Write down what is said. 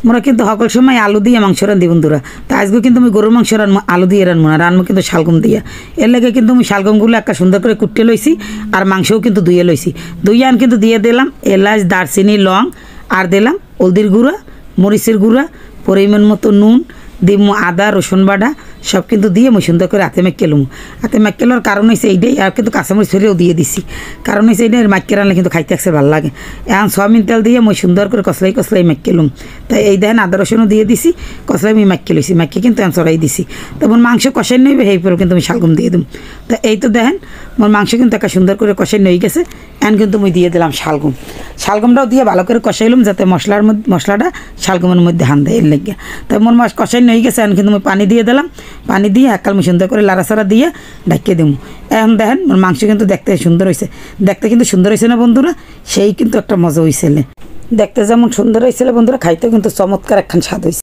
মোরা কিন্তু সকল সময় আলু দিয়ে মাংস রান্ধি বন্ধুরা। তো আজকে কিন্তু আমি গরুর মাংস আলু দিয়ে রানবো না, রানবো কিন্তু শালগম দিয়া। এর লাগে কিন্তু আমি শালগমগুলো একটা সুন্দর করে কুটে লইছি, আর মাংসও কিন্তু ধুয়ে লইছি। ধুইয়ে আন কিন্তু দিয়ে দিলাম এলাচ, দারচিনি, লং, আর দিলাম হলদির গুঁড়া, মরিচের গুঁড়া, পরিমাণ মতো নুন, দিব আদা রসুন বাটা, সব কিন্তু দিয়ে আমি সুন্দর করে হাতে মাখিয়ে লুম। হাতে মাখিয়ে লওয়ার কারণ হয়েছে এইটাই, আর কিন্তু কাঁচামরিচ ফেরেও দিয়ে দিছি। কারণ হয়েছে এইটাই, মাখিয়ে রানলে কিন্তু খাইতে আসছে ভালো লাগে। এখন সয়াবিন তেল দিয়ে মই সুন্দর করে কসলাই কসলাই মাখিয়ে লুম। তাই এই দেখেন আদা রসুনও দিয়ে দিছি, কসলাই আমি মাখিয়ে লইছি, মাখিয়ে কিন্তু এখন চড়াই দিছি। তখন মাংস কষাই নেবে সেই পরে কিন্তু আমি শালগম দিয়ে দিম। তো এই তো দেখেন মোর মাংস কিন্তু একটা সুন্দর করে কষাই নই গেছে। এখন কিন্তু আমি দিয়ে দিলাম শালগম। শালগমটাও দিয়ে ভালো করে কষাইলাম যাতে মশলাটা শালগমের মধ্যে হান দেয় এর লেগে। তাই মোর মাছ কষাই নই গেছে। এখন কিন্তু আমি পানি দিয়ে দিলাম, পানি দিয়ে এককাল আমি সুন্দর করে লাড়াচাড়া দিয়ে ঢাকিয়ে দিব। এখন দেখেন মোর মাংস কিন্তু দেখতে সুন্দর হয়েছে। দেখতে কিন্তু সুন্দর হয়েছে না বন্ধুরা? সেই কিন্তু একটা মজা হয়েছিল। দেখতে যেমন সুন্দর হয়েছিল বন্ধুরা, খাইতেও কিন্তু চমৎকার একখান স্বাদ হয়েছে।